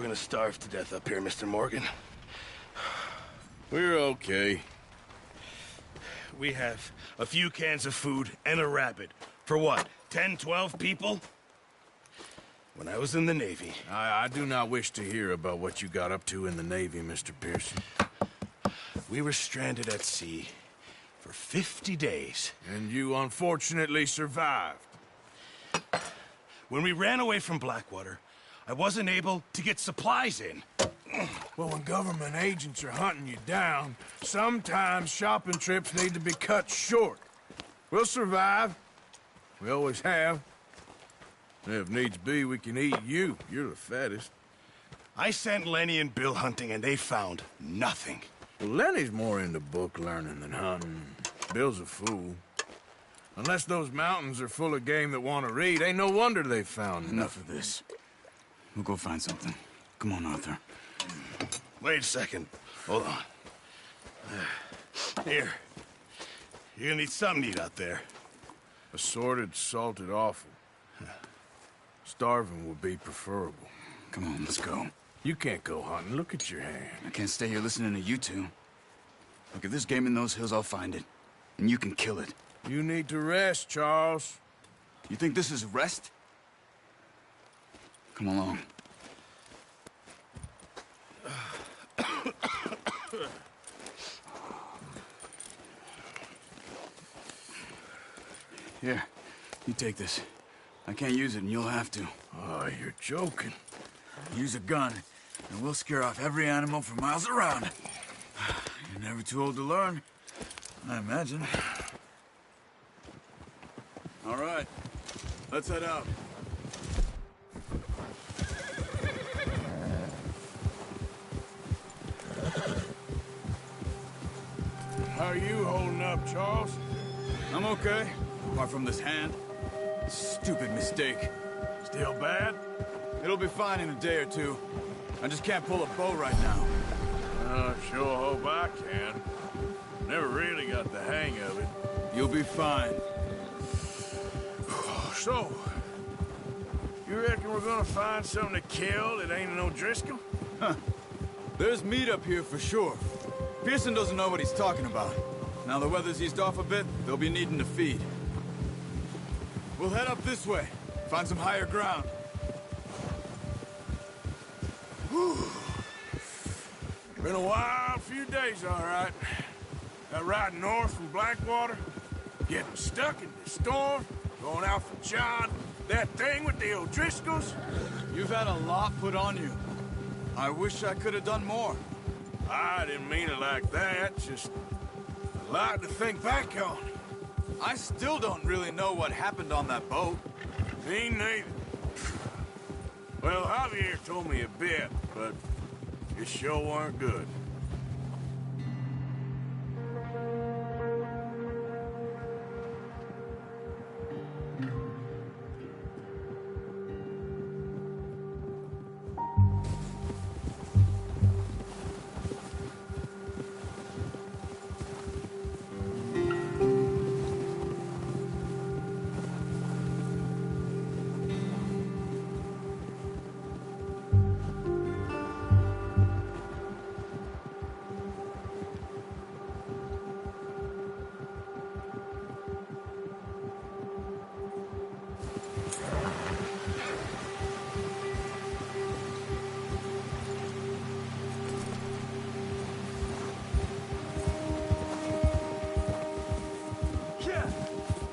gonna starve to death up here, Mr. Morgan. We're okay. We have a few cans of food and a rabbit. For what, 10, 12 people? When I was in the Navy... I do not wish to hear about what you got up to in the Navy, Mr. Pearson. We were stranded at sea for 50 days. And you unfortunately survived. When we ran away from Blackwater, I wasn't able to get supplies in. Well, when government agents are hunting you down, sometimes shopping trips need to be cut short. We'll survive. We always have. If needs be, we can eat you. You're the fattest. I sent Lenny and Bill hunting, and they found nothing. Well, Lenny's more into book learning than hunting. Bill's a fool. Unless those mountains are full of game that want to read, ain't no wonder they found Enough of this. We'll go find something. Come on, Arthur. Wait a second. Hold on. Here. You're gonna need something to eat out there. Assorted, salted offal. Starving would be preferable. Come on, let's go. You can't go hunting. Look at your hand. I can't stay here listening to you two. Look, if there's game in those hills, I'll find it. And you can kill it. You need to rest, Charles. You think this is rest? Come along. Here, you take this. I can't use it, and you'll have to. Oh, you're joking. Use a gun, and we'll scare off every animal for miles around. You're never too old to learn, I imagine. All right, let's head out. How are you holding up, Charles? I'm okay, apart from this hand. Stupid mistake. Still bad? It'll be fine in a day or two. I just can't pull a bow right now. Sure hope I can. Never really got the hang of it. You'll be fine. So, you reckon we're gonna find something to kill that ain't no Driscoll? Huh. There's meat up here for sure. Pearson doesn't know what he's talking about. Now the weather's eased off a bit, they'll be needing to feed. We'll head up this way. Find some higher ground. Whew. Been a wild few days, all right. That ride north from Blackwater, getting stuck in the storm, going out for John, that thing with the O'Driscolls. You've had a lot put on you. I wish I could have done more. I didn't mean it like that, just a lot to think back on. I still don't really know what happened on that boat. Me neither. Well, Javier told me a bit, but it sure weren't good.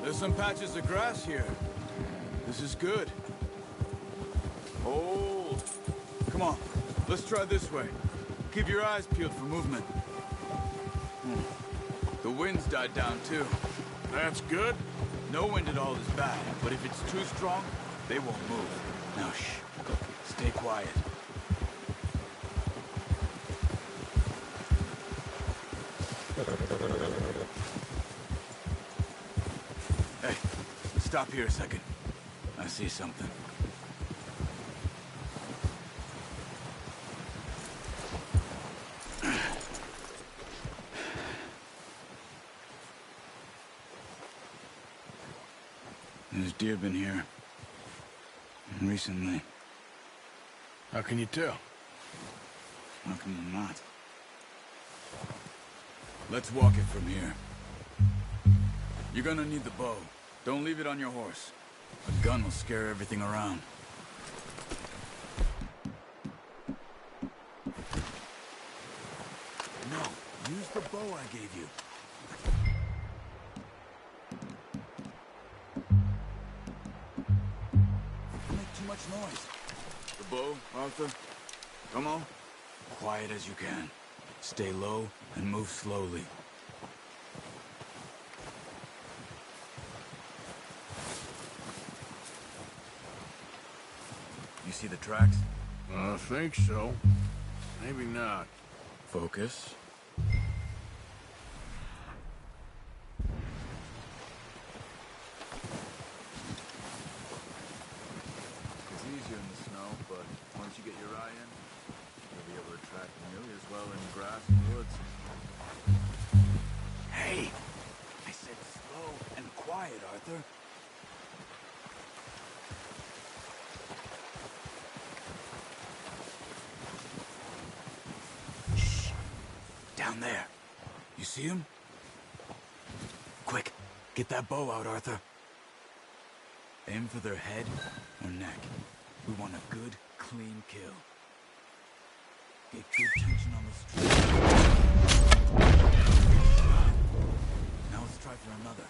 There's some patches of grass here. This is good. Oh, come on. Let's try this way. Keep your eyes peeled for movement. The wind's died down, too. That's good. No wind at all is bad, but if it's too strong, they won't move. Now, shh. Stay quiet. Hey, stop here a second. I see something. There's deer been here. Recently. How can you tell? How can you not? Let's walk it from here. You're gonna need the bow. Don't leave it on your horse. A gun will scare everything around. No, use the bow I gave you. Don't make too much noise. The bow, Arthur. Come on. Quiet as you can. Stay low and move slowly. You see the tracks? I think so. Maybe not. Focus. It's easier in the snow, but once you get your eye in, you'll be able to track nearly as well in grass and woods. Hey! I said slow and quiet, Arthur. Shh! Down there. You see him? Quick, get that bow out, Arthur. Aim for their head or neck. We want a good, clean kill. Get good tension on the street. Now let's try for another.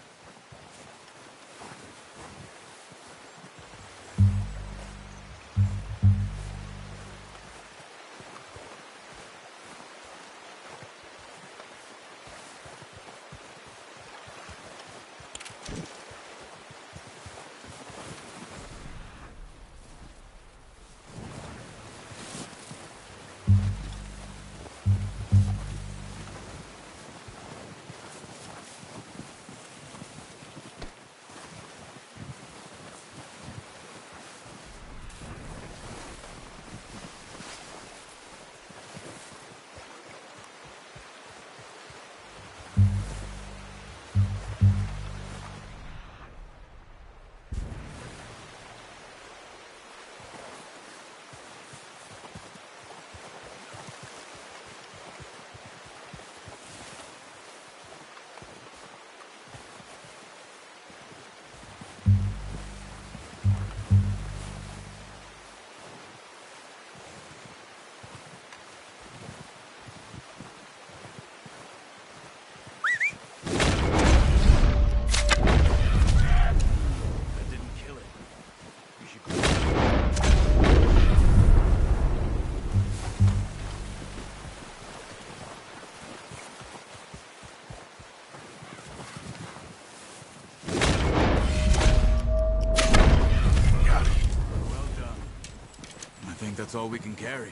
That's all we can carry.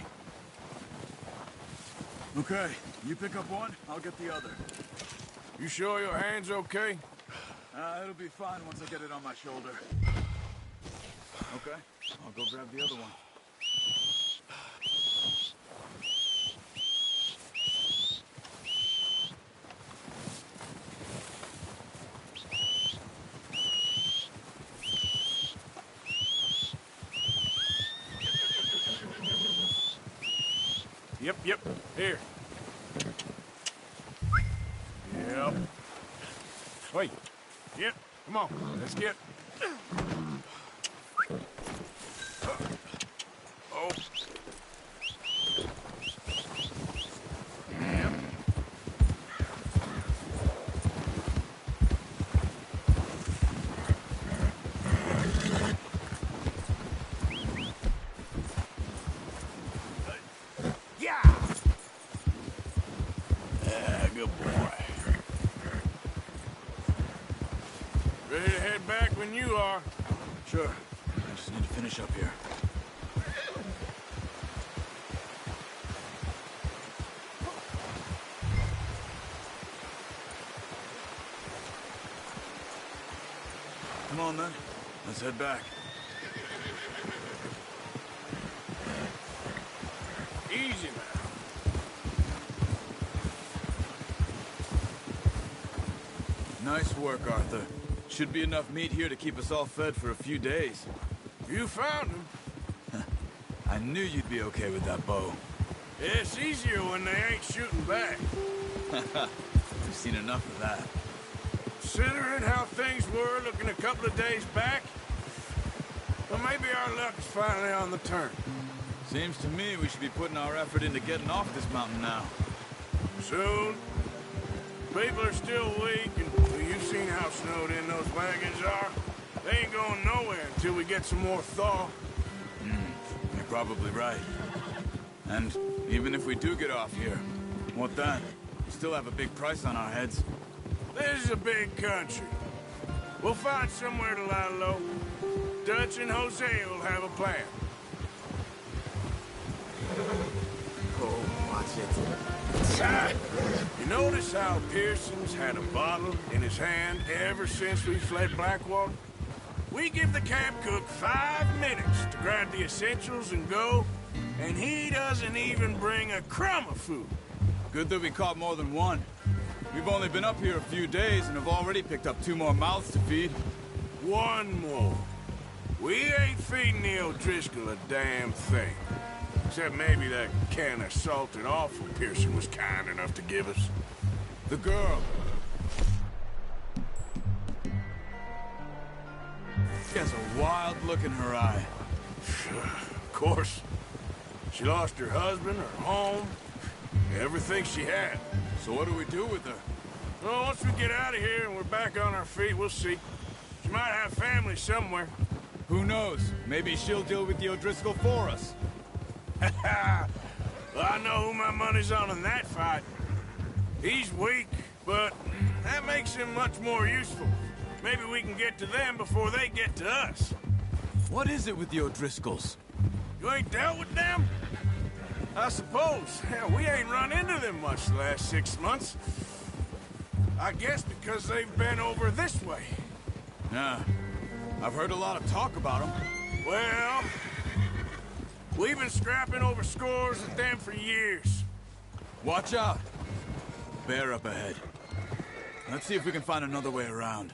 Okay, you pick up one, I'll get the other. You sure your hand's okay? It'll be fine once I get it on my shoulder. Okay, I'll go grab the other one. Yep, here. Yep. Wait. Yep, come on, let's get... Oh. Yep. Good boy. Ready to head back when you are. Sure. I just need to finish up here. Come on, then. Let's head back. Easy now. Nice work, Arthur. Should be enough meat here to keep us all fed for a few days. You found him. I knew you'd be okay with that bow. It's easier when they ain't shooting back. We've seen enough of that. Considering how things were looking a couple of days back, well, maybe our luck is finally on the turn. Seems to me we should be putting our effort into getting off this mountain now. Soon. People are still weak, and well, you've seen how snowed in those wagons are. They ain't going nowhere until we get some more thaw. You're probably right. And even if we do get off here, what then? We still have a big price on our heads. This is a big country. We'll find somewhere to lie low. Dutch and Jose will have a plan. Oh, watch it. You notice how Pearson's had a bottle in his hand ever since we fled Blackwater? We give the camp cook 5 minutes to grab the essentials and go, and he doesn't even bring a crumb of food. Good that we caught more than one. We've only been up here a few days and have already picked up 2 more mouths to feed. 1 more. We ain't feeding the O'Driscoll a damn thing. Except maybe that can of salted offal Pearson was kind enough to give us. The girl. She has a wild look in her eye. Of course. She lost her husband, her home, everything she had. So what do we do with her? Well, once we get out of here and we're back on our feet, we'll see. She might have family somewhere. Who knows? Maybe she'll deal with the O'Driscoll for us. Well, I know who my money's on in that fight. He's weak, but that makes him much more useful. Maybe we can get to them before they get to us. What is it with the O'Driscolls? You ain't dealt with them? I suppose. Hell, we ain't run into them much the last 6 months. I guess because they've been over this way. Yeah. I've heard a lot of talk about them. Well, we've been scrapping over scores with them for years. Watch out. Bear up ahead. Let's see if we can find another way around.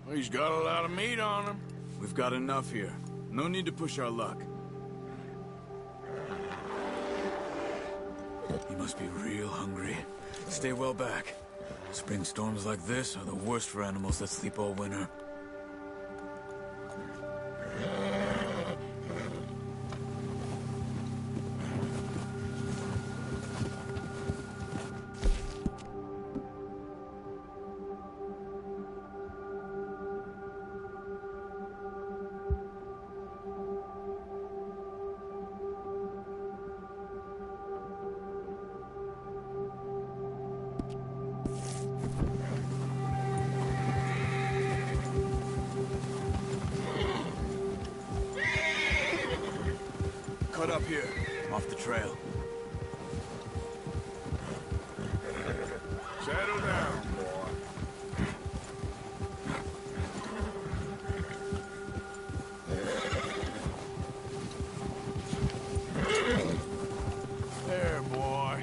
Well, he's got a lot of meat on him. We've got enough here. No need to push our luck. He must be real hungry. Stay well back. Spring storms like this are the worst for animals that sleep all winter. Cut up here, off the trail. Settle down, boy. There, boy.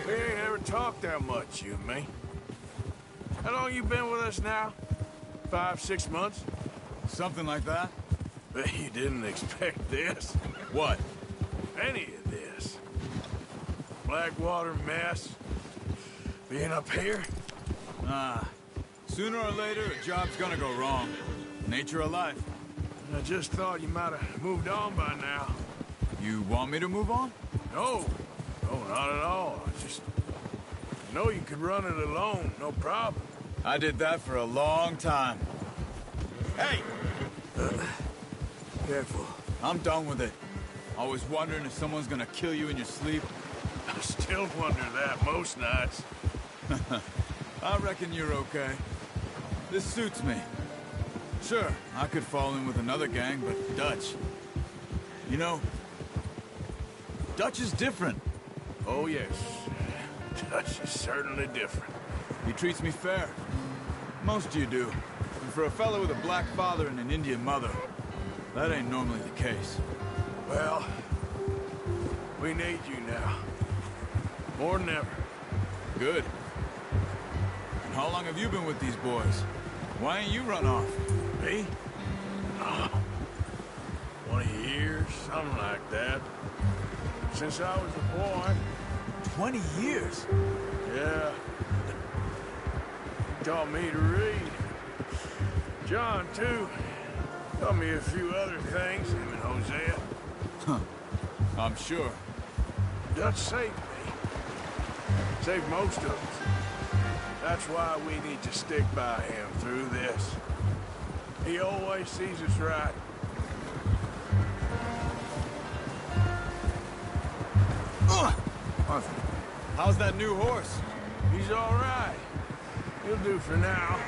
We ain't ever talked that much, you and me. How long you been with us now? 5, 6 months? Something like that? Bet you didn't expect this. What? Any of this. Blackwater mess. Being up here. Sooner or later, a job's gonna go wrong. Nature of life. I just thought you might have moved on by now. You want me to move on? No. No, not at all. I know you could run it alone, no problem. I did that for a long time. Hey! Careful. I'm done with it. Always wondering if someone's gonna kill you in your sleep. I still wonder that most nights. I reckon you're okay. This suits me. Sure, I could fall in with another gang, but Dutch... You know, Dutch is different. Oh, yes. Dutch is certainly different. He treats me fair. Most of you do. And for a fellow with a black father and an Indian mother, that ain't normally the case. Well, we need you now. More than ever. Good. And how long have you been with these boys? Why ain't you run off? Me? Oh. 20 20 years, something like that. Since I was a boy. 20 years? Yeah. He taught me to read. John, too. Taught me a few other things, him and Hosea. Huh. I'm sure. Dutch saved me. Saved most of us. That's why we need to stick by him through this. He always sees us right. Arthur, how's that new horse? He's all right. He'll do for now.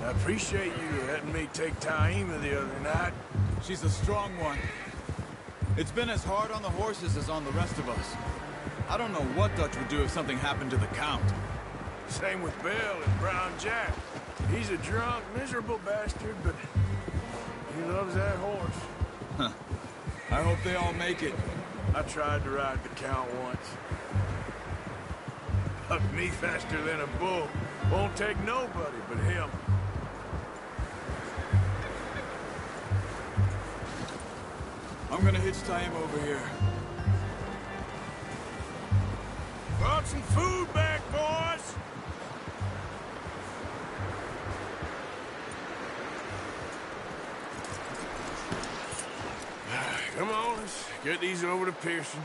I appreciate you letting me take Taima the other night. She's a strong one. It's been as hard on the horses as on the rest of us. I don't know what Dutch would do if something happened to the Count. Same with Bill and Brown Jack. He's a drunk, miserable bastard, but he loves that horse. Huh. I hope they all make it. I tried to ride the Count once. Hucked me faster than a bull. Won't take nobody but him. I'm gonna hitch Taima over here. Brought some food back, boys! Come on, let's get these over to Pearson.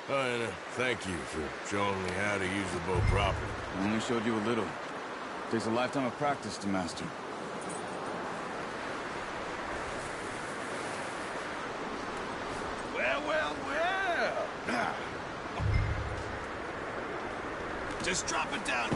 Oh, and thank you for showing me how to use the bow properly. I only showed you a little. Takes a lifetime of practice to master. Well. Just drop it down.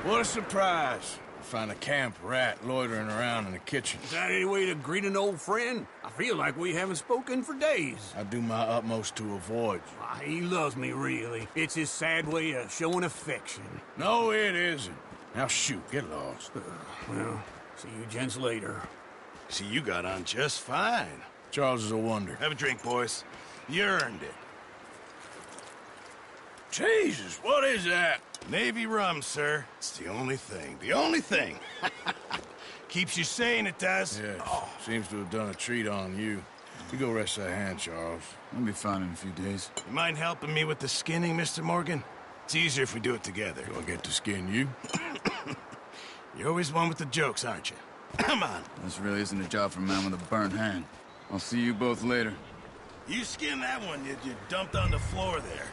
What a surprise. Find a camp rat loitering around in the kitchen. Is that any way to greet an old friend? I feel like we haven't spoken for days. I do my utmost to avoid you. Ah, he loves me, really. It's his sad way of showing affection. No, it isn't. Now shoot, get lost. Well, see you gents later. See, you got on just fine. Charles is a wonder. Have a drink, boys. You earned it. Jesus, what is that? Navy rum, sir. It's the only thing. The only thing. Keeps you sane, it does. Yes, seems to have done a treat on you. You go rest that hand, Charles. I'll be fine in a few days. You mind helping me with the skinning, Mr. Morgan? It's easier if we do it together. Do I get to skin you? You're always one with the jokes, aren't you? Come on. This really isn't a job for a man with a burnt hand. I'll see you both later. You skin that one you dumped on the floor there.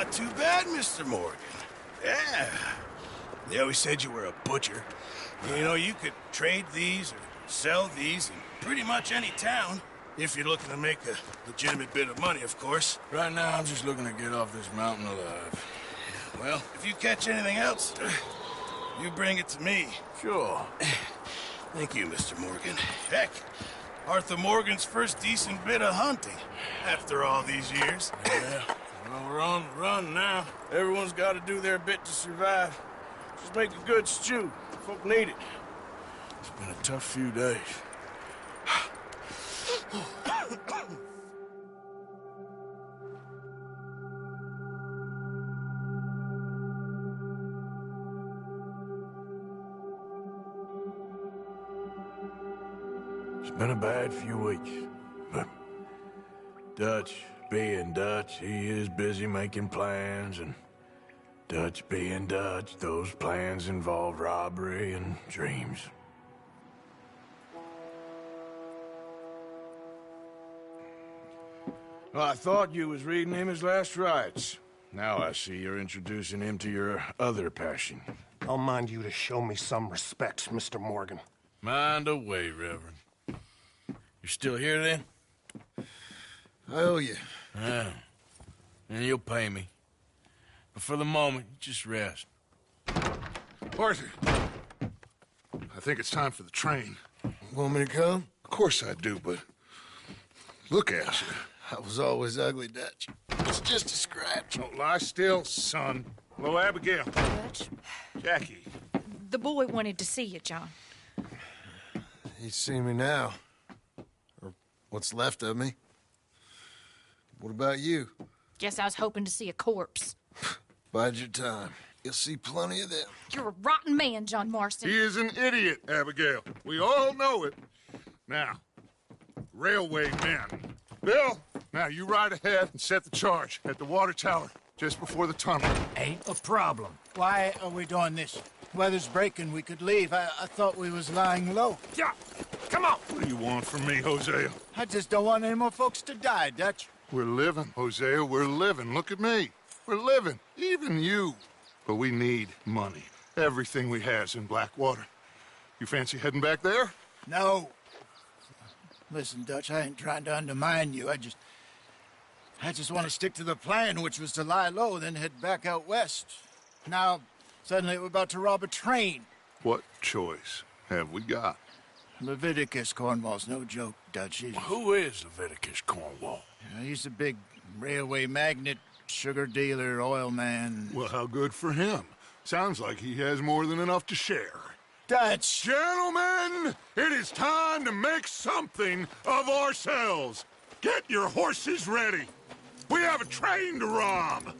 Not too bad, Mr. Morgan. Yeah. They always said you were a butcher. You know, you could trade these or sell these in pretty much any town. If you're looking to make a legitimate bit of money, of course. Right now, I'm just looking to get off this mountain alive. Well, if you catch anything else, you bring it to me. Sure. Thank you, Mr. Morgan. Heck, Arthur Morgan's first decent bit of hunting after all these years. Yeah. Well, we're on the run now. Everyone's got to do their bit to survive. Just make a good stew. Folk need it. It's been a tough few days. It's been a bad few weeks, but Dutch being Dutch, he is busy making plans, and Dutch being Dutch, those plans involve robbery and dreams. Well, I thought you was reading him his last rites. Now I see you're introducing him to your other passion. I'll mind you to show me some respect, Mr. Morgan. Mind away, Reverend. You're still here, then? I owe you. Yeah. And you'll pay me. But for the moment, just rest. Arthur, I think it's time for the train. Want me to come? Of course I do, but look at you. I was always ugly, Dutch. It's just a scratch. Don't lie still, son. Hello, Abigail. Dutch, Jackie. the boy wanted to see you, John. You see me now. Or what's left of me. What about you? Guess I was hoping to see a corpse. Bide your time. You'll see plenty of them. You're a rotten man, John Marston. He is an idiot, Abigail. We all know it. Now, railway men. Bill, now you ride ahead and set the charge at the water tower just before the tunnel. Ain't a problem. Why are we doing this? Weather's breaking. We could leave. I thought we was lying low. Yeah, come on. What do you want from me, Hosea? I just don't want any more folks to die, Dutch. We're living, Hosea. We're living. Look at me. We're living. Even you. But we need money. Everything we has in Blackwater. You fancy heading back there? No. Listen, Dutch, I ain't trying to undermine you. I just want to stick to the plan, which was to lie low, then head back out west. Now, suddenly we're about to rob a train. What choice have we got? Leviticus Cornwall's no joke, Dutch. Who is Leviticus Cornwall? He's a big railway magnate, sugar dealer, oil man. Well, how good for him. Sounds like he has more than enough to share. Dutch! Gentlemen, it is time to make something of ourselves. Get your horses ready. We have a train to rob.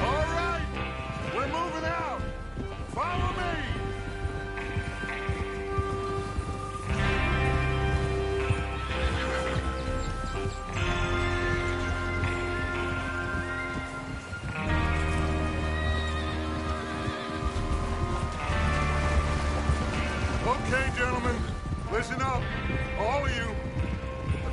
All right, we're moving out. Follow me. Okay, gentlemen, listen up, all of you.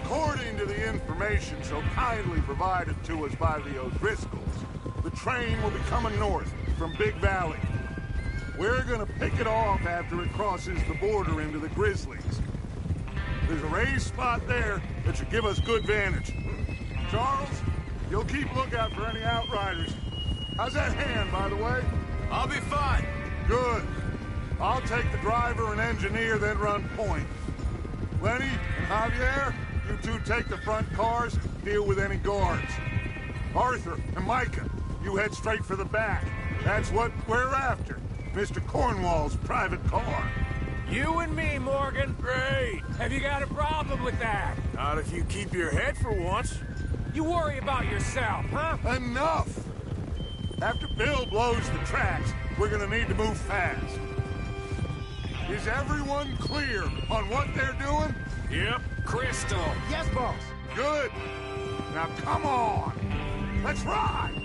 According to the information so kindly provided to us by the O'Driscolls, the train will be coming north from Big Valley. We're gonna pick it off after it crosses the border into the Grizzlies. There's a raised spot there that should give us good vantage. Charles, you'll keep lookout for any outriders. How's that hand, by the way? I'll be fine. Good. I'll take the driver and engineer, then run point. Lenny and Javier, you two take the front cars, deal with any guards. Arthur and Micah, you head straight for the back. That's what we're after. Mr. Cornwall's private car. You and me, Morgan. Great! Have you got a problem with that? Not if you keep your head for once. You worry about yourself, huh? Enough! After Bill blows the tracks, we're gonna need to move fast. Is everyone clear on what they're doing? Yep. Crystal. Yes, boss. Good. Now come on. Let's ride.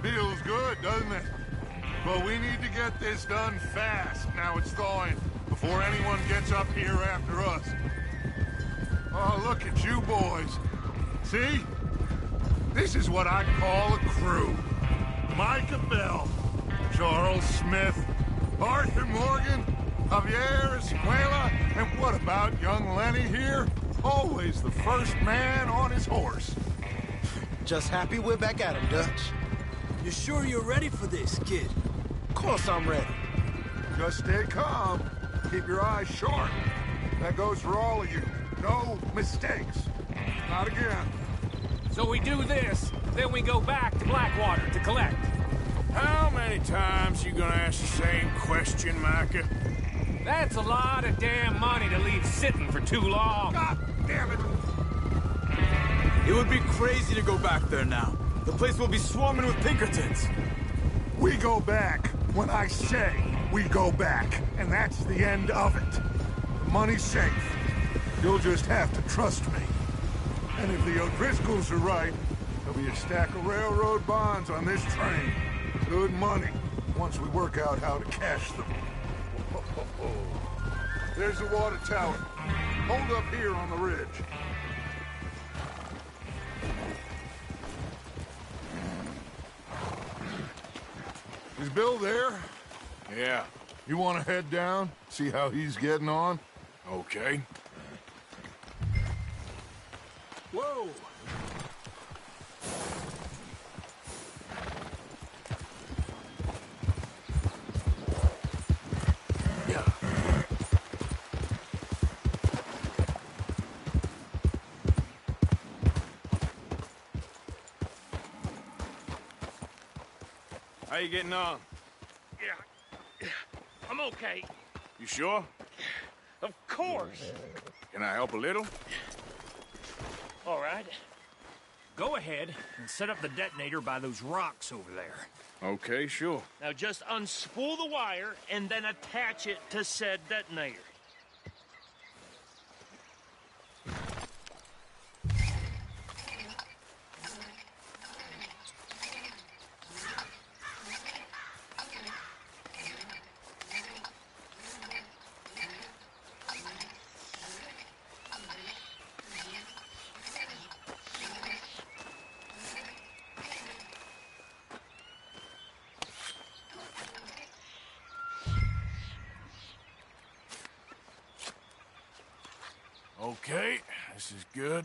Feels good, doesn't it? But we need to get this done fast. Now it's thawing, before anyone gets up here after us. Oh, look at you boys. See? This is what I call a crew. Micah Bell, Charles Smith, Arthur Morgan, Javier Escuela, and what about young Lenny here? Always the first man on his horse. Just happy we're back at him, Dutch. You sure you're ready for this, kid? Of course I'm ready. Just stay calm. Keep your eyes sharp. That goes for all of you. No mistakes. Not again. So we do this, then we go back to Blackwater to collect. How many times you gonna ask the same question, Micah? That's a lot of damn money to leave sitting for too long. God damn it! It would be crazy to go back there now. The place will be swarming with Pinkertons. We go back when I say we go back, and that's the end of it. The money's safe. You'll just have to trust me. And if the O'Driscolls are right, there'll be a stack of railroad bonds on this train. Good money, once we work out how to cash them. There's the water tower. Hold up here on the ridge. Is Bill there? Yeah, You want to head down? See how he's getting on? okay. Whoa! How you getting on? Yeah, I'm okay. You sure? Of course. Can I help a little? All right. Go ahead and set up the detonator by those rocks over there. Okay, sure. Now just unspool the wire and then attach it to said detonator. Okay, this is good.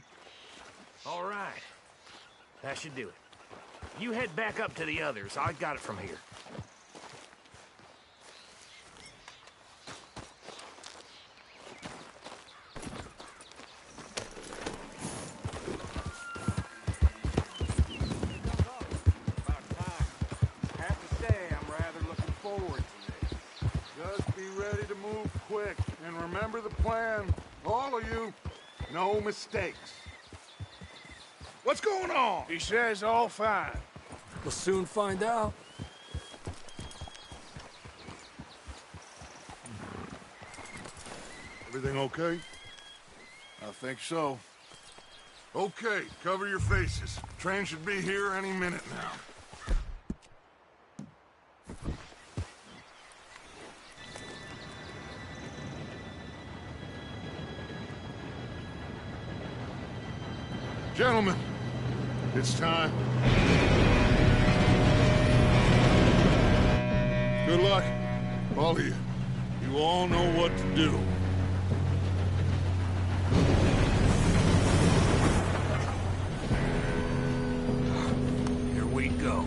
All right. That should do it. You head back up to the others. I got it from here. Just be ready to move quick. And remember the plan. All of you, no mistakes. What's going on? He says all fine. We'll soon find out. Everything okay? I think so. Okay, cover your faces. Train should be here any minute now. Gentlemen, it's time. Good luck, all of you. You all know what to do. Here we go.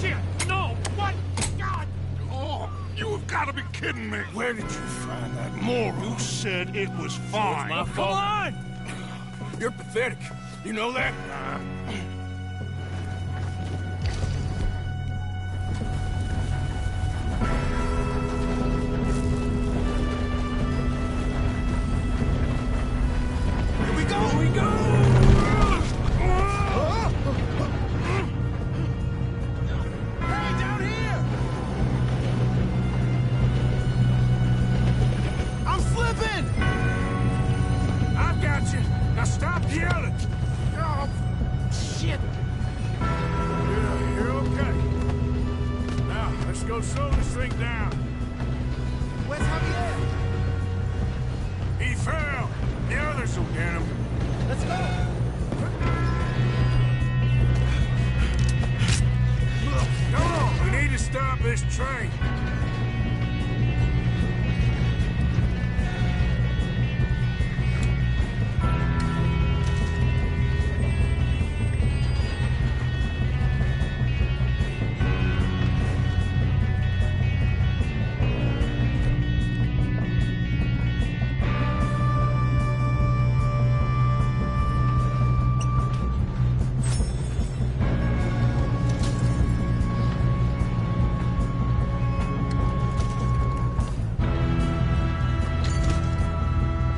Shit! No! What? God! Oh, you have got to be kidding me. Where did you find that moron? You said it was fine. My Come fault. on! You're pathetic. You know that? Here we go! Here we go! Hey, down here! I'm slipping! I've got you. Now stop yelling. Oh, shit! Yeah, you're okay. Now, let's go slow this thing down. Where's Javier? He fell. The others will get him. Let's go! Come on, we need to stop this train.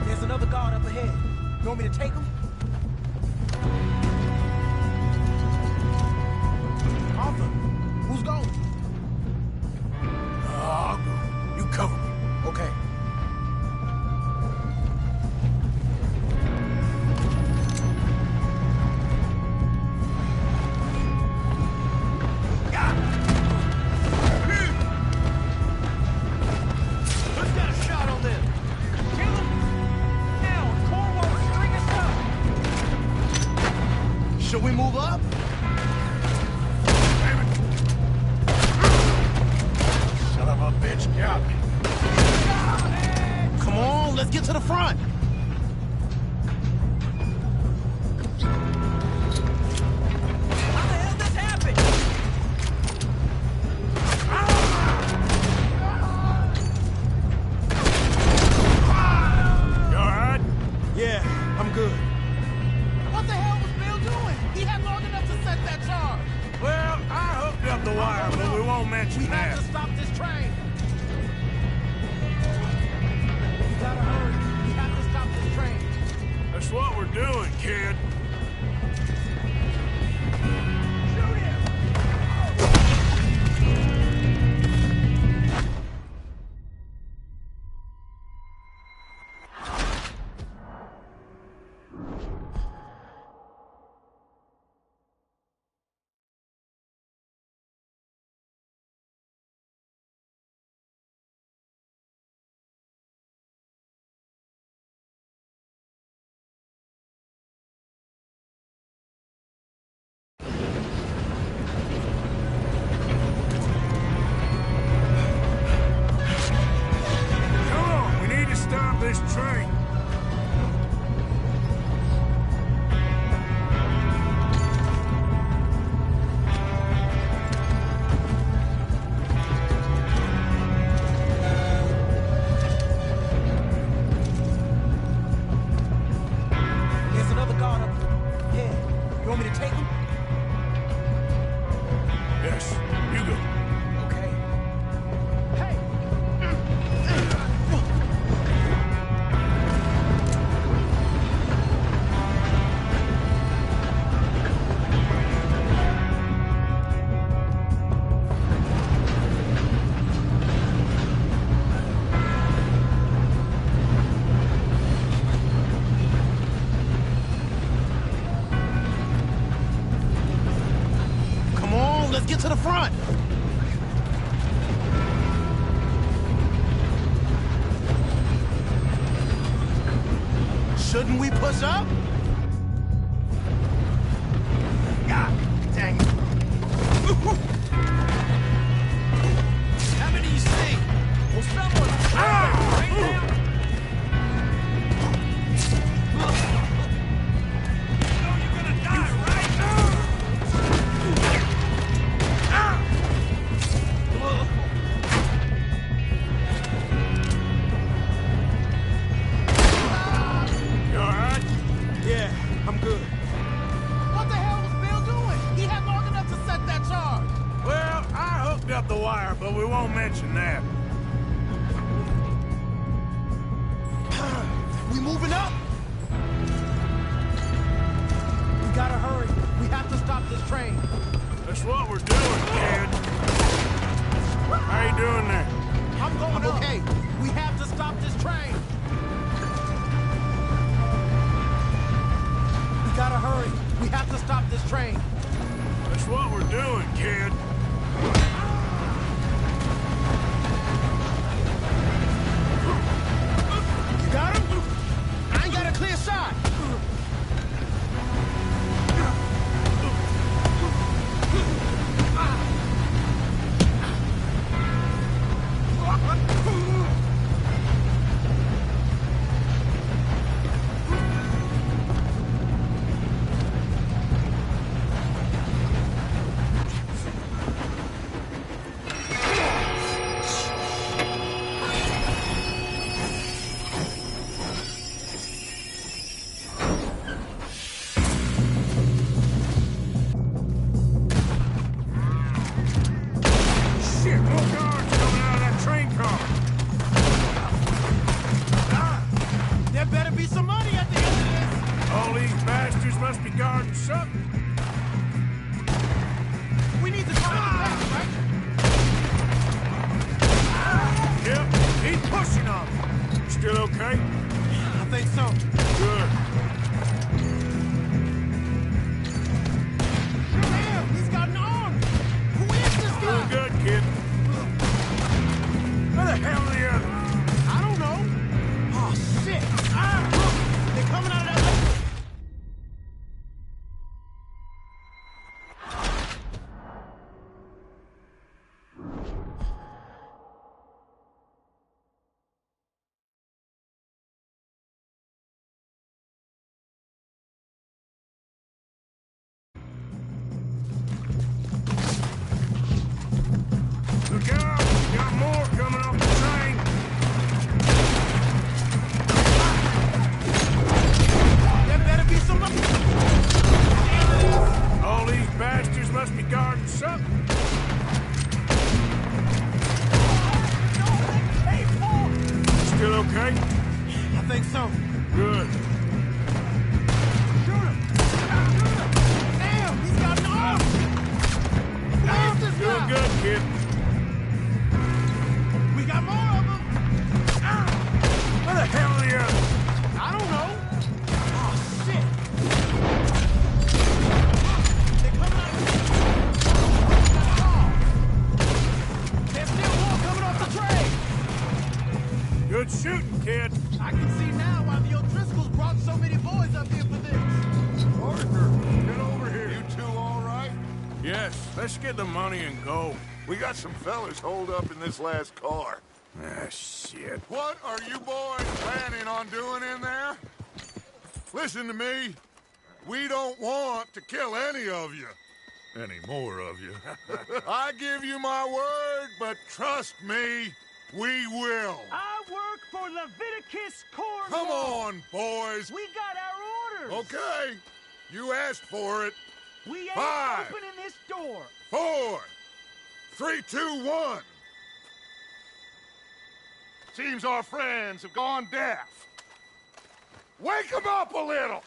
There's another guard up ahead. You want me to take him? Arthur, who's going? I'll go. You cover me. Okay. Should we move up? Son of a bitch, got me. Come on, let's get to the front. How the hell this happened? You all right? Yeah, I'm good. What the hell was Bill doing? He had long enough to set that charge. Well, I hooked up the wire, but we won't mention We that. have to stop this train. We gotta hurry. We have to stop this train. That's what we're doing, kid. Shoot him! Come on, we need to stop this train. There's another guard up ahead. You want me to take him? Yes, you go. Okay. Hey! Come on, let's get to the front. Shouldn't we push up? God dang it. How many you see? Well, someone... Right now. You all right? Yeah, I'm good. What the hell was Bill doing? He had long enough to set that charge. Well, I hooked up the wire, but we won't mention that. We moving up? We gotta hurry. We have to stop this train. That's what we're doing, kid. How you doing there? I'm going I'm up. okay. We have to stop this train. We gotta hurry. We have to stop this train. That's what we're doing, kid. You got him? I ain't got a clear shot. Shit, more guards coming out of that train car. There better be some money at the end of this. All these bastards must be guarding something. We need to find the back, right? Yep, keep pushing on them. Still okay? I think so. Good. Damn, he's got an army. Who is this guy? Doing good, kid. Where the hell are the others? I don't know. Oh, shit. They're coming out of that... let's get the money and go. We got some fellas holed up in this last car. Ah, shit. What are you boys planning on doing in there? Listen to me. We don't want to kill any of you. Any more of you. I give you my word, but trust me, we will. I work for Leviticus Corps. Come on, boys. We got our orders. Okay. You asked for it. We ain't 5, opening this door. 4, 3, 2, 1. Seems our friends have gone deaf. Wake them up a little.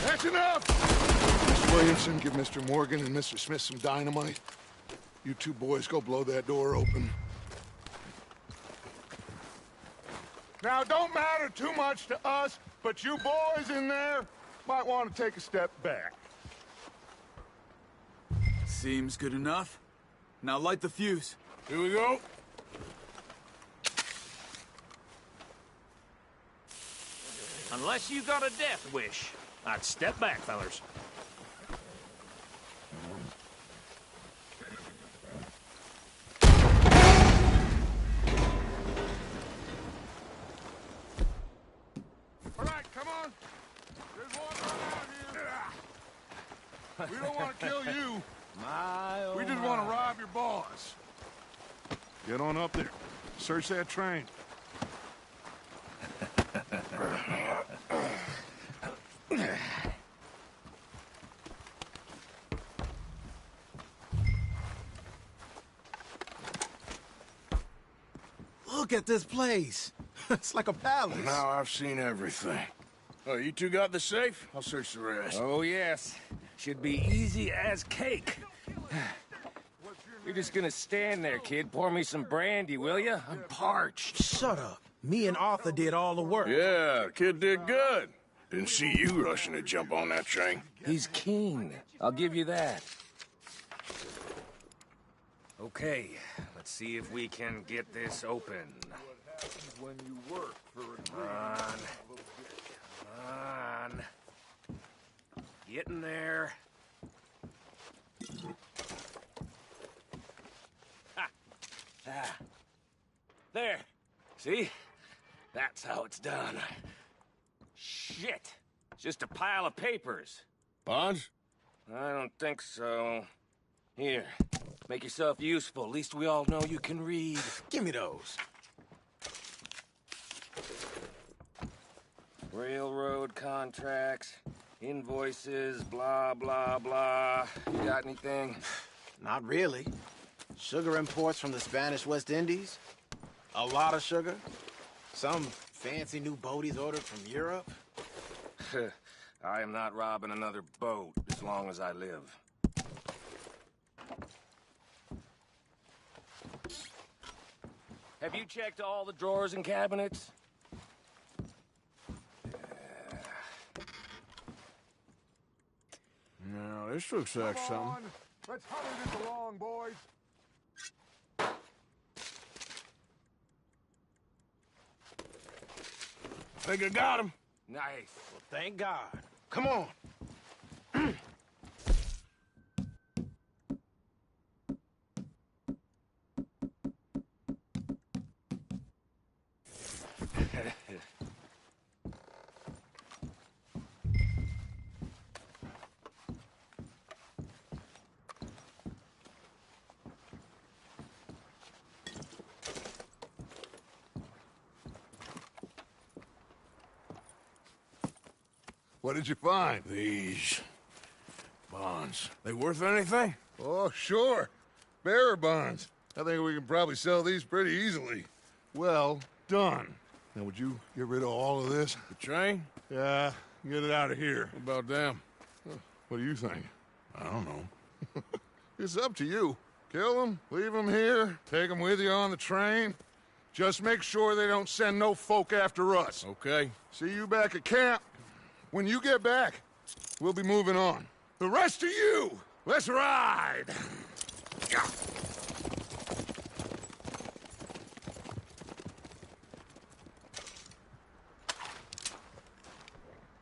That's enough. Miss Williamson, give Mr. Morgan and Mr. Smith some dynamite. You two boys go blow that door open. Now, don't matter too much to us, but you boys in there might want to take a step back. Seems good enough. Now light the fuse. Here we go. Unless you got a death wish, I'd step back, fellas. All right, come on. There's one right out here. We don't want to kill you. We just want to rob your boss. Get on up there. Search that train. Look at this place. It's like a palace. Now I've seen everything. Oh, you two got the safe? I'll search the rest. Oh, yes. Should be easy as cake. You're just gonna stand there, kid. Pour me some brandy, will you? I'm parched. Shut up. Me and Arthur did all the work. Yeah, kid did good. Didn't see you rushing to jump on that train. He's keen. I'll give you that. Okay, let's see if we can get this open. When you work for a Come on. Getting there. Ha. Ah. There. See? That's how it's done. Shit. It's just a pile of papers. Bonds? I don't think so. Here. Make yourself useful. At least we all know you can read. Give me those. Railroad contracts, invoices, blah, blah, blah. You got anything? Not really. Sugar imports from the Spanish West Indies. A lot of sugar. Some fancy new boat he's ordered from Europe. I am not robbing another boat as long as I live. Have you checked all the drawers and cabinets? No, this looks like something. on. Let's hurry this along, boys. Think I got him. Nice. Well, thank God. Come on. What did you find? These bonds. They worth anything? Oh, sure. Bearer bonds. I think we can probably sell these pretty easily. Well done. Now, would you get rid of all of this? The train? Yeah, get it out of here. What about them? What do you think? I don't know. It's up to you. Kill them, leave them here, take them with you on the train. Just make sure they don't send no folk after us. Okay. See you back at camp. When you get back, we'll be moving on. The rest of you, let's ride!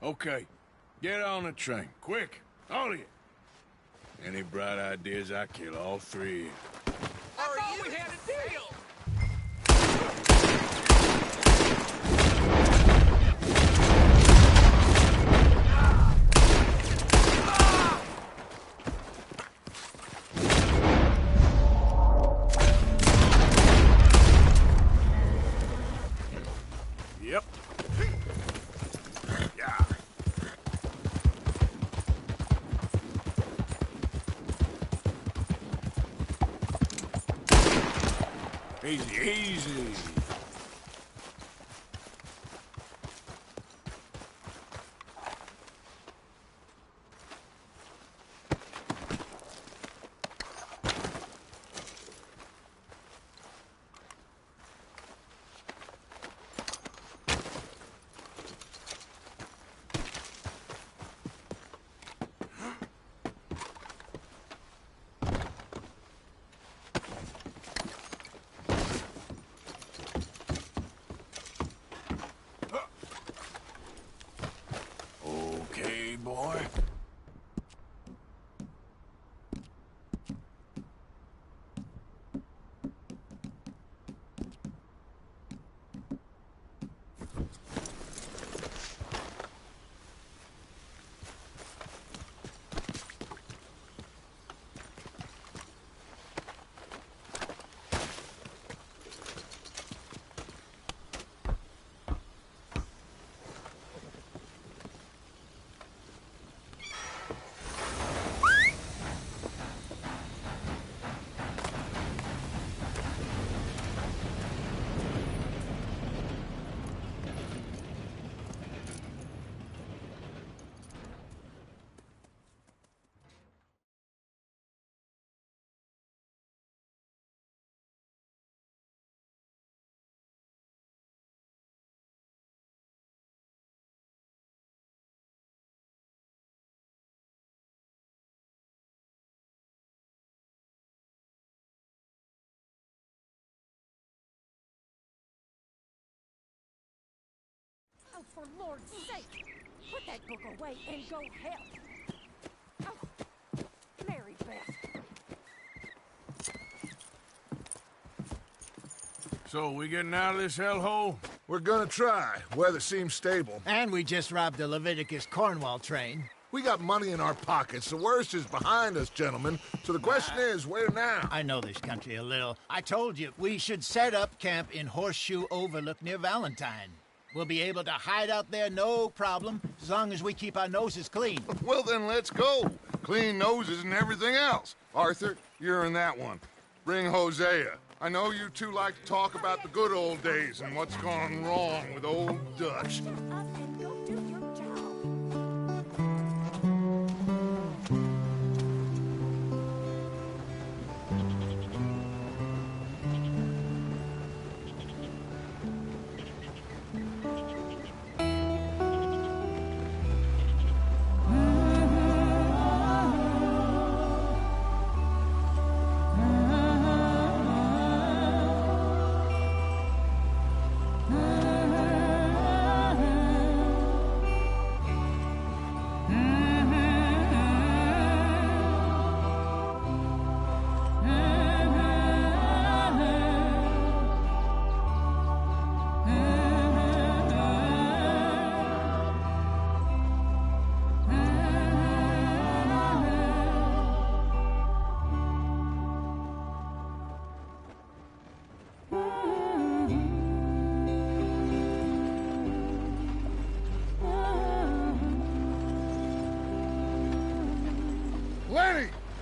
Okay, get on the train. Quick, all of you. Any bright ideas, I kill all three. I thought we had a deal! Yep. Yeah. Easy, easy. Okay, boy. Oh, for Lord's sake! Put that book away and go help! Oh, Mary Beth. So, we getting out of this hellhole? We're gonna try. Weather seems stable. And we just robbed the Leviticus Cornwall train. We got money in our pockets. The worst is behind us, gentlemen. So the question is, where now? I know this country a little. I told you, we should set up camp in Horseshoe Overlook near Valentine. We'll be able to hide out there, no problem, as long as we keep our noses clean. Well, then let's go. Clean noses and everything else. Arthur, you're in that one. Bring Hosea. I know you two like to talk about the good old days and what's gone wrong with old Dutch.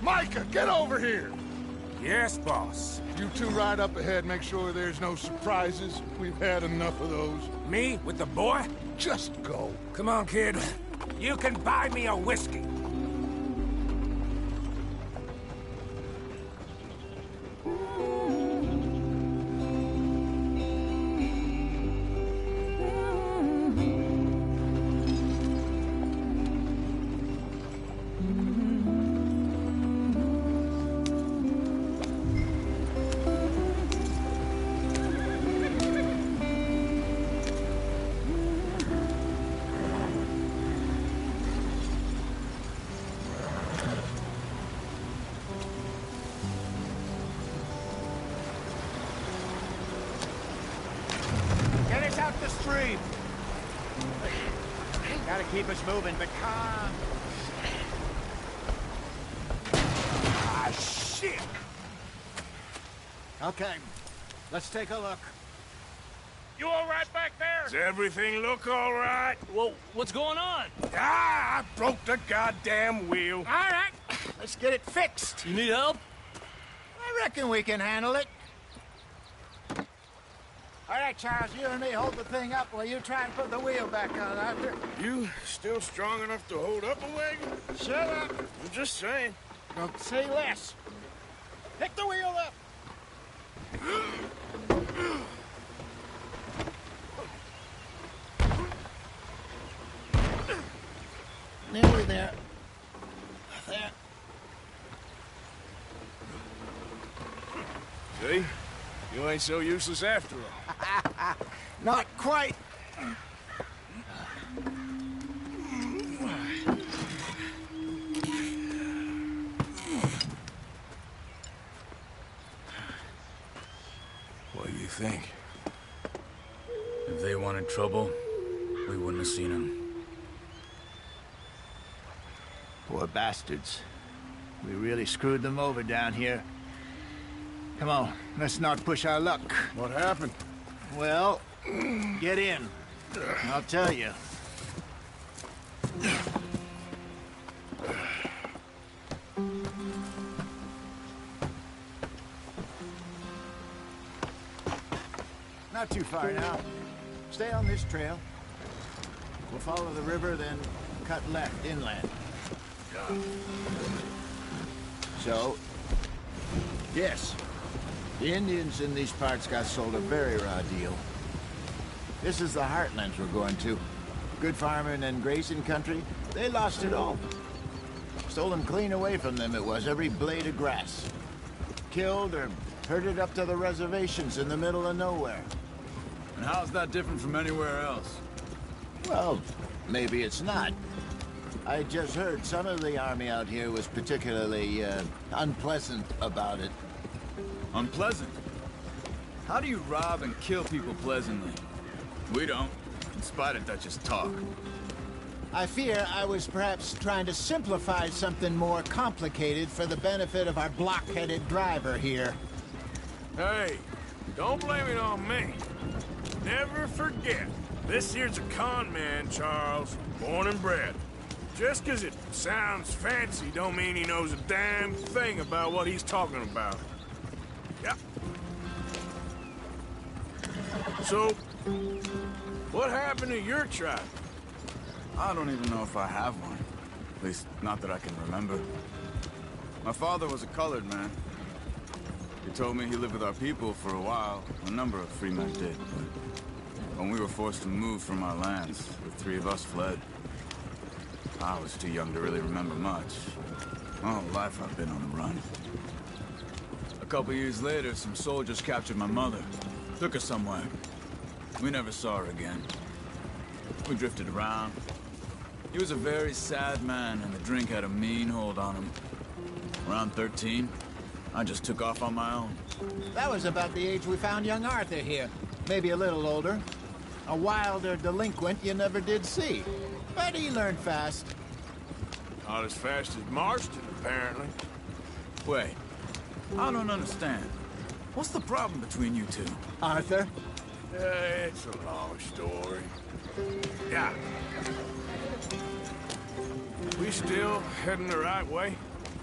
Micah, get over here! Yes, boss. You two ride up ahead, make sure there's no surprises. We've had enough of those. Me? With the boy? Just go. Come on, kid. You can buy me a whiskey. free. Gotta keep us moving, but calm. Ah, shit! Okay, let's take a look. You all right back there? Does everything look all right? Well, what's going on? Ah, I broke the goddamn wheel. All right, let's get it fixed. You need help? I reckon we can handle it. All right, Charles, you and me hold the thing up while you try and put the wheel back on, Arthur. You still strong enough to hold up a wagon? Shut up. I'm just saying. Don't say less. Pick the wheel up. Nearly there. There. See? You ain't so useless after all. Not quite. What do you think? If they wanted trouble, we wouldn't have seen them. Poor bastards. We really screwed them over down here. Come on, let's not push our luck. What happened? Well, get in. I'll tell you. Not too far now. Stay on this trail. We'll follow the river, then cut left inland. So, yes, the Indians in these parts got sold a very raw deal. This is the heartlands we're going to. Good farming and grazing country, they lost it all. Stolen clean away from them it was, every blade of grass. Killed or herded up to the reservations in the middle of nowhere. And how's that different from anywhere else? Well, maybe it's not. I just heard some of the army out here was particularly, unpleasant about it. Unpleasant? How do you rob and kill people pleasantly? We don't, in spite of Dutch's talk. I fear I was perhaps trying to simplify something more complicated for the benefit of our block-headed driver here. Hey, don't blame it on me. Never forget, this here's a con man, Charles, born and bred. Just 'cause it sounds fancy don't mean he knows a damn thing about what he's talking about. Yep. So, what happened to your tribe? I don't even know if I have one. At least, not that I can remember. My father was a colored man. He told me he lived with our people for a while. A number of free men did, but when we were forced to move from our lands, the three of us fled. I was too young to really remember much. My whole life I've been on the run. A couple years later, some soldiers captured my mother. Took her somewhere. We never saw her again. We drifted around. He was a very sad man, and the drink had a mean hold on him. Around 13, I just took off on my own. That was about the age we found young Arthur here. Maybe a little older. A wilder delinquent you never did see. But he learned fast. Not as fast as Marston, apparently. Wait, I don't understand. What's the problem between you two? Arthur? It's a long story. Yeah. We still heading the right way?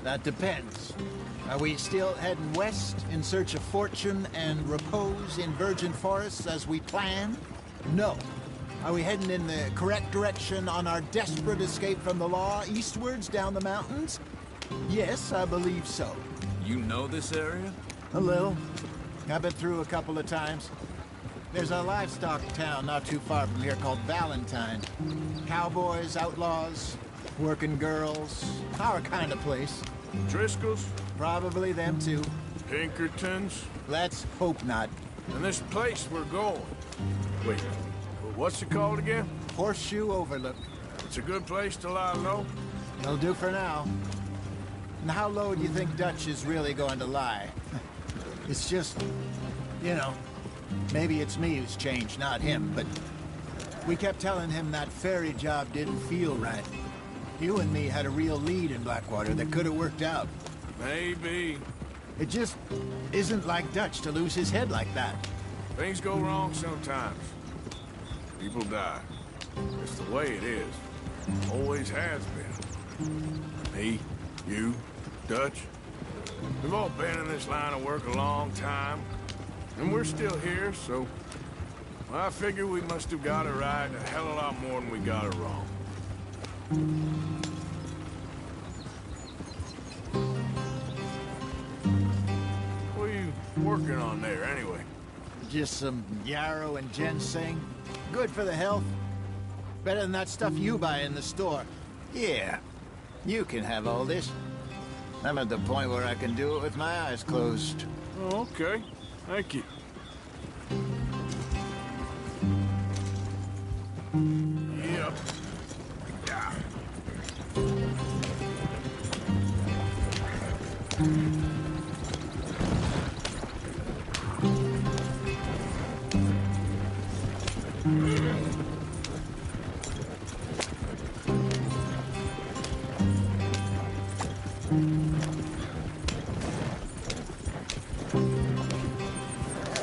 That depends. Are we still heading west in search of fortune and repose in virgin forests as we planned? No. Are we heading in the correct direction on our desperate escape from the law eastwards down the mountains? Yes, I believe so. You know this area? A little. I've been through a couple of times. There's a livestock town not too far from here called Valentine. Cowboys, outlaws, working girls, our kind of place. Driscoll's? Probably them too. Pinkertons? Let's hope not. And this place we're going. Wait, what's it called again? Horseshoe Overlook. It's a good place to lie low? It'll do for now. And how low do you think Dutch is really going to lie? It's just, you know, maybe it's me who's changed, not him, but We kept telling him that ferry job didn't feel right. You and me had a real lead in Blackwater that could have worked out. Maybe. It just isn't like Dutch to lose his head like that. Things go wrong sometimes. People die. It's the way it is. Always has been. Me, you, Dutch. We've all been in this line of work a long time. And we're still here, so... well, I figure we must have got it right a hell of a lot more than we got it wrong. What are you working on there, anyway? Just some yarrow and ginseng. Good for the health. Better than that stuff you buy in the store. Yeah, you can have all this. I'm at the point where I can do it with my eyes closed. Oh, okay. Thank you. Yep. Yeah.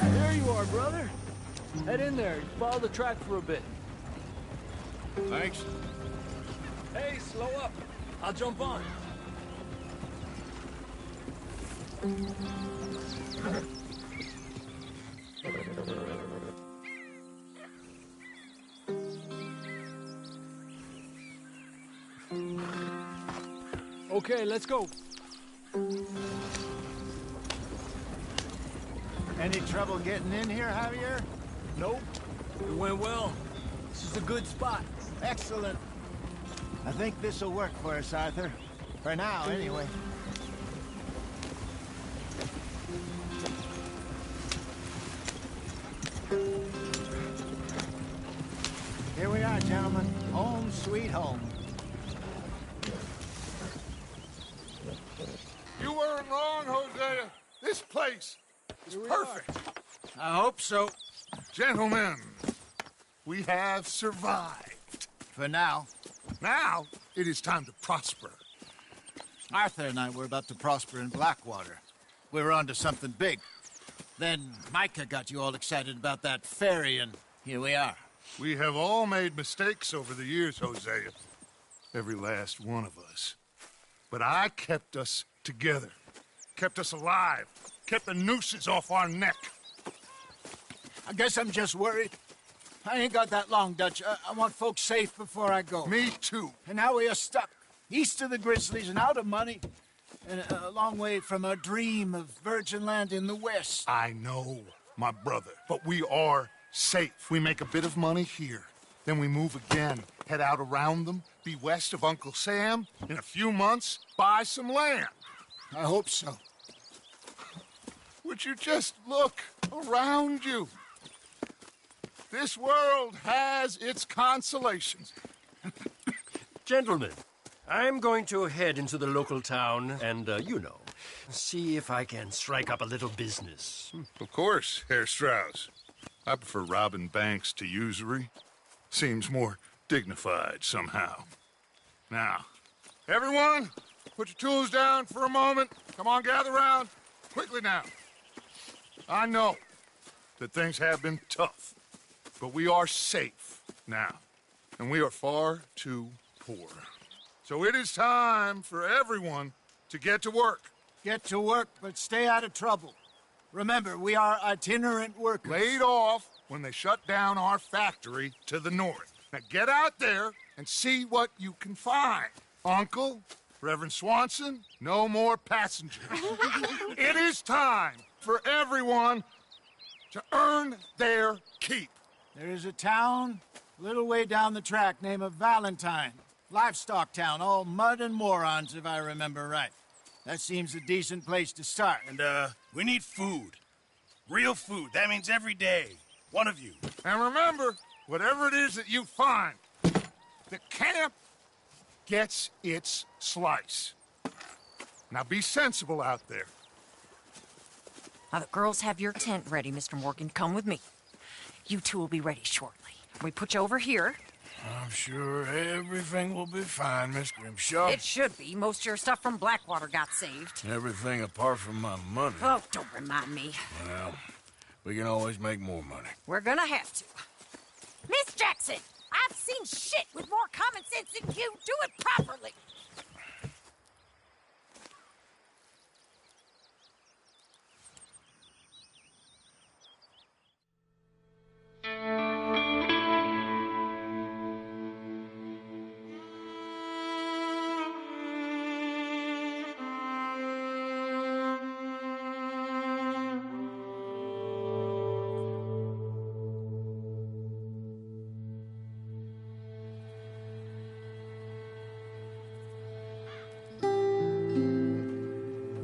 There you are, brother. Head in there. Follow the track for a bit. Thanks. Hey, slow up. I'll jump on. Okay, let's go. Any trouble getting in here, Javier? Nope. It went well. This is a good spot. Excellent. I think this'll work for us, Arthur. For now, anyway. Here we are, gentlemen. Home sweet home. You weren't wrong, Hosea. This place is perfect. I hope so. Gentlemen, we have survived. For now. Now, it is time to prosper. Arthur and I were about to prosper in Blackwater. We were onto something big. Then Micah got you all excited about that ferry, and here we are. We have all made mistakes over the years, Hosea. Every last one of us. But I kept us together. Kept us alive. Kept the nooses off our neck. I guess I'm just worried. I ain't got that long, Dutch. I want folks safe before I go. Me too. And now we are stuck, east of the Grizzlies and out of money, and a long way from our dream of virgin land in the west. I know, my brother, but we are safe. We make a bit of money here. Then we move again, head out around them, be west of Uncle Sam. In a few months, buy some land. I hope so. Would you just look around you? This world has its consolations. Gentlemen, I'm going to head into the local town and, see if I can strike up a little business. Of course, Herr Strauss. I prefer robbing banks to usury. Seems more dignified somehow. Now, everyone, put your tools down for a moment. Come on, gather round. Quickly now. I know that things have been tough, but we are safe now, and we are far too poor. So it is time for everyone to get to work. Get to work, but stay out of trouble. Remember, we are itinerant workers. Laid off when they shut down our factory to the north. Now get out there and see what you can find. Uncle, Reverend Swanson, no more passengers. It is time for everyone to earn their keep. There is a town a little way down the track named Valentine. Livestock town, all mud and morons, if I remember right. That seems a decent place to start. And, we need food. Real food. That means every day. One of you. And remember, whatever it is that you find, the camp gets its slice. Now be sensible out there. Now, the girls have your tent ready, Mr. Morgan. Come with me. You two will be ready shortly. We put you over here. I'm sure everything will be fine, Miss Grimshaw. It should be. Most of your stuff from Blackwater got saved. Everything apart from my money. Oh, don't remind me. Well, we can always make more money. We're gonna have to. Miss Jackson, I've seen shit with more common sense than you. Do it properly.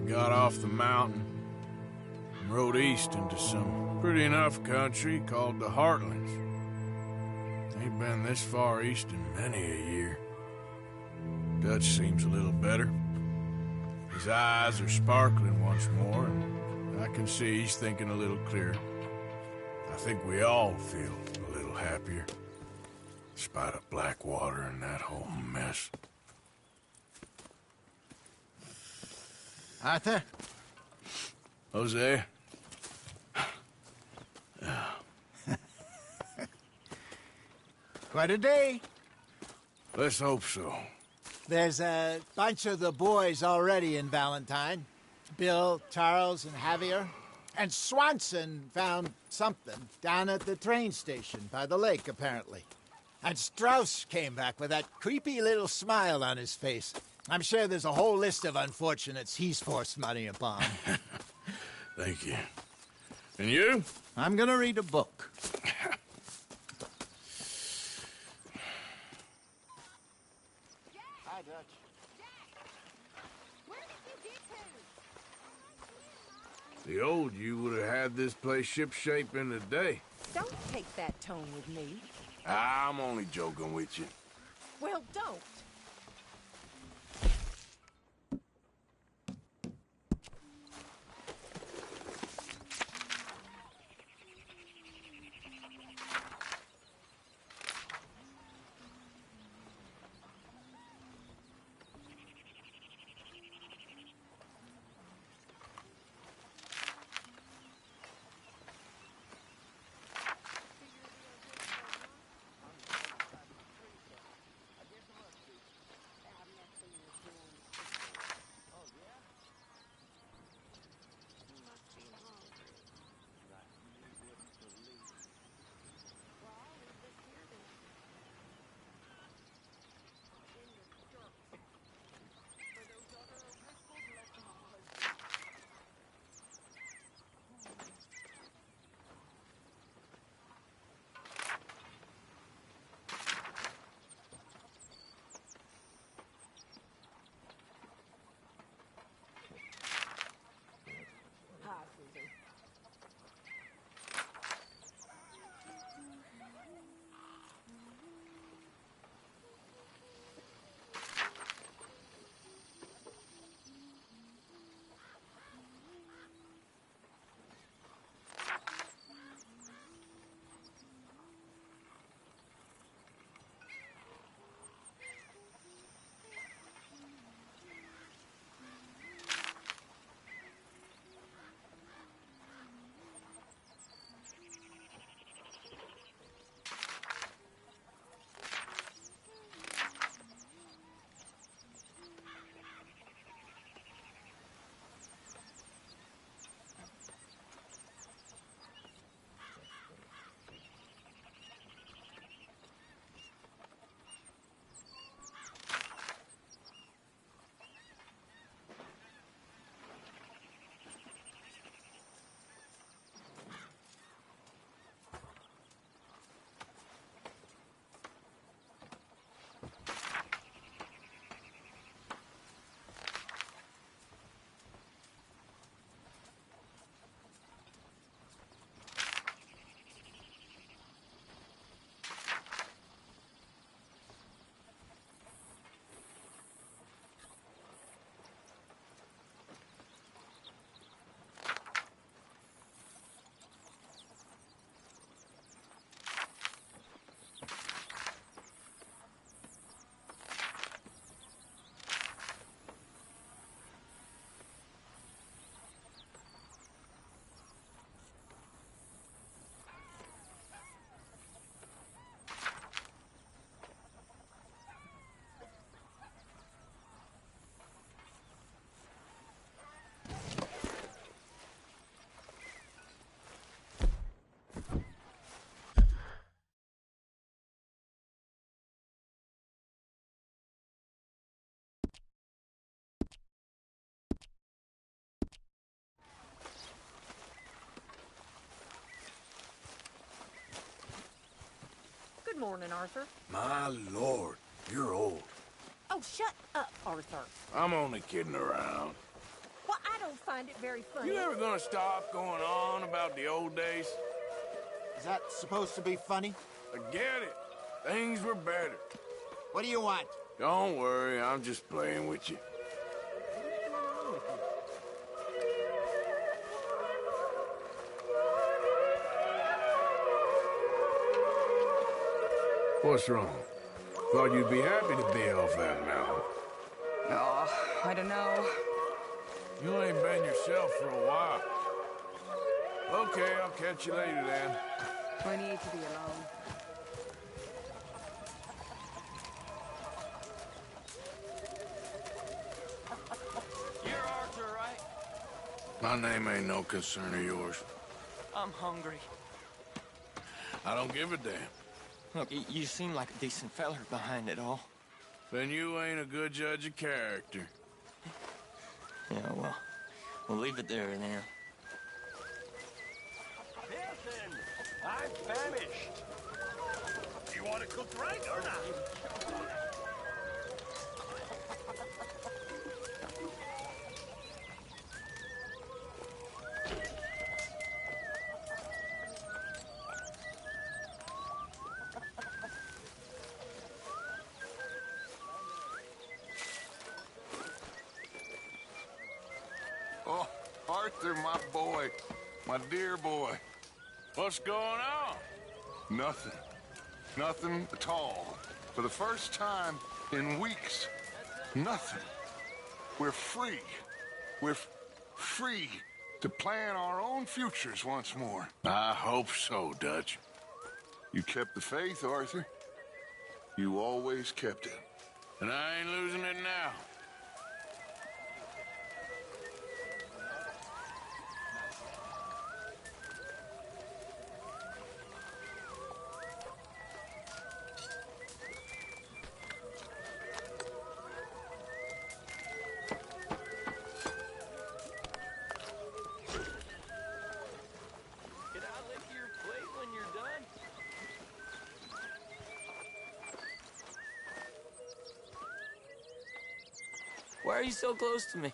Got off the mountain and rode east into some pretty enough country called the Heartlands. Ain't been this far east in many a year. Dutch seems a little better. His eyes are sparkling once more, and I can see he's thinking a little clearer. I think we all feel a little happier, despite of Blackwater and that whole mess. Arthur? Jose? Quite a day. Let's hope so. There's a bunch of the boys already in Valentine. Bill, Charles, and Javier. And Swanson found something down at the train station by the lake, apparently. And Strauss came back with that creepy little smile on his face. I'm sure there's a whole list of unfortunates he's forced money upon. Thank you. And you? I'm gonna read a book. Hi, Dutch. The old you would have had this place shipshape in a day. Don't take that tone with me. I'm only joking with you. Well, don't. morning, Arthur. My lord, you're old. Oh, shut up, Arthur. I'm only kidding around. Well, I don't find it very funny. You ever gonna stop going on about the old days? Is that supposed to be funny? I get it. Things were better. What do you want? Don't worry, I'm just playing with you. What's wrong? Thought you'd be happy to be off that mountain. Oh, I don't know. You ain't been yourself for a while. Okay, I'll catch you later then. I need to be alone. You're Arthur, right? My name ain't no concern of yours. I'm hungry. I don't give a damn. Look, you seem like a decent feller behind it all. Then you ain't a good judge of character. Yeah, well, we'll leave it there then. Listen, I'm famished. You want it cooked right or not? Oh, Arthur, my boy. My dear boy. What's going on? Nothing. Nothing at all. For the first time in weeks. Nothing. We're free. We're free to plan our own futures once more. I hope so, Dutch. You kept the faith, Arthur. You always kept it. And I ain't losing it now. Can I lick your plate when you're done? Why are you so close to me?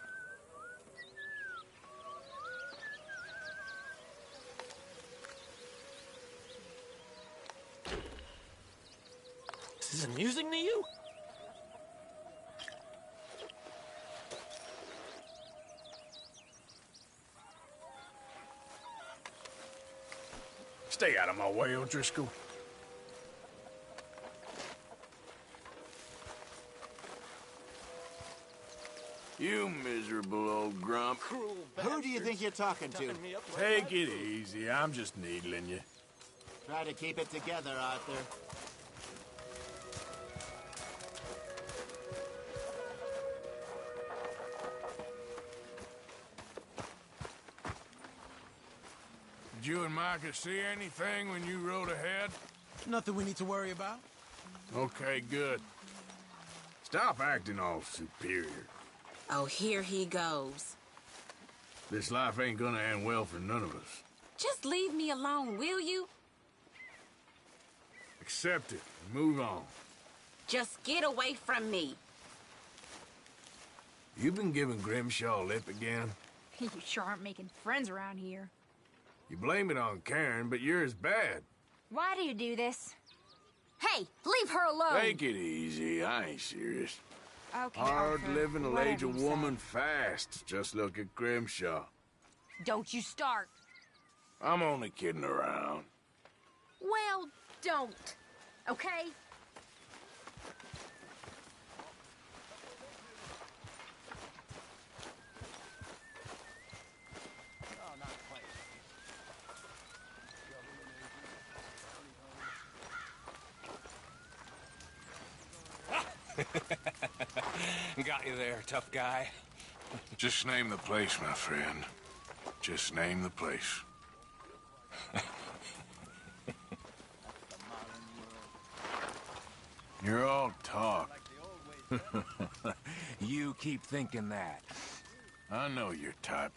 Is this amusing to you? Stay out of my way, O'Driscoll. You miserable old grump. Who do you think you're talking to? Take it easy. I'm just needling you. Try to keep it together, Arthur. Did you and Micah see anything when you rode ahead? Nothing we need to worry about. Okay, good. Stop acting all superior. Oh, here he goes. This life ain't gonna end well for none of us. Just leave me alone, will you? Accept it and move on. Just get away from me. You been giving Grimshaw lip again? You sure aren't making friends around here. You blame it on Karen, but you're as bad. Why do you do this? Hey, leave her alone! Take it easy. I ain't serious. Okay, Hard Arthur, living will age a whatever you woman fast. Just look at Grimshaw. say. Don't you start. I'm only kidding around. Well, don't. Okay? Got you there, tough guy. Just name the place, my friend. Just name the place. You're all talk. You keep thinking that. I know your type.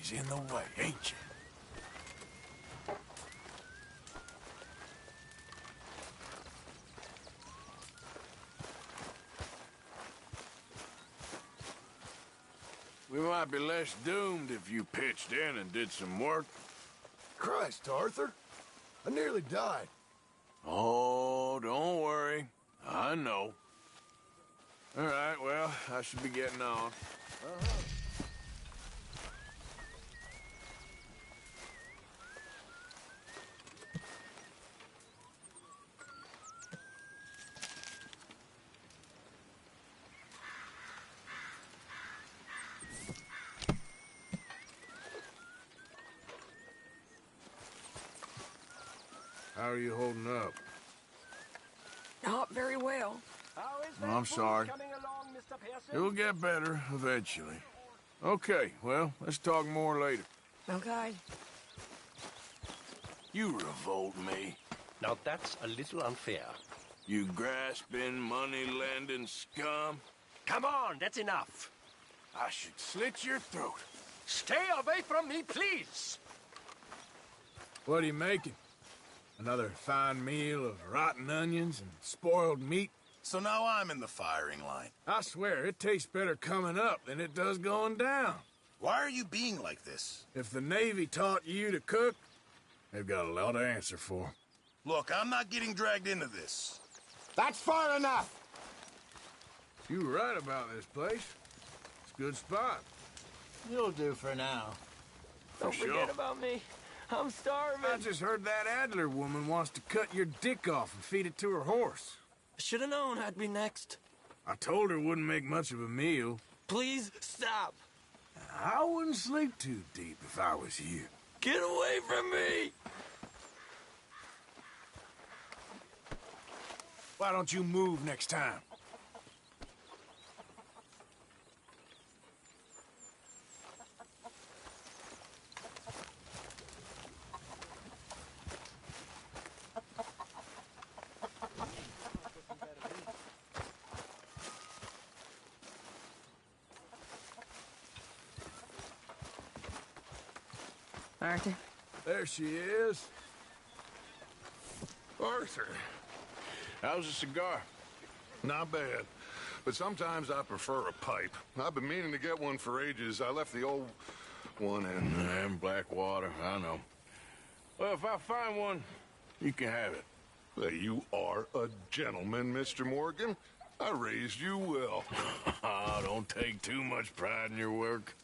always in the way, ain't you? We might be less doomed if you pitched in and did some work. Christ, Arthur. I nearly died. Oh, don't worry. I know. All right, well, I should be getting on. How are you holding up? Not very well. I'm sorry. It'll get better eventually. Okay, well, let's talk more later. Okay. You revolt me. Now that's a little unfair. You grasping, money-lending scum. Come on, that's enough. I should slit your throat. Stay away from me, please. What are you making? Another fine meal of rotten onions and spoiled meat? So now I'm in the firing line. I swear, it tastes better coming up than it does going down. Why are you being like this? If the Navy taught you to cook, they've got a lot to answer for. Look, I'm not getting dragged into this. That's far enough! You were right about this place. It's a good spot. You'll do for now. Don't forget about me. I'm starving. I just heard that Adler woman wants to cut your dick off and feed it to her horse. Should have known I'd be next. I told her it wouldn't make much of a meal. Please stop. I wouldn't sleep too deep if I was you. Get away from me! Why don't you move next time? Arthur? There she is. Arthur, How's a cigar? not bad. But sometimes I prefer a pipe. I've been meaning to get one for ages. I left the old one in. Blackwater, I know. Well, if I find one, you can have it. Well, you are a gentleman, Mr. Morgan. I raised you well. Don't take too much pride in your work.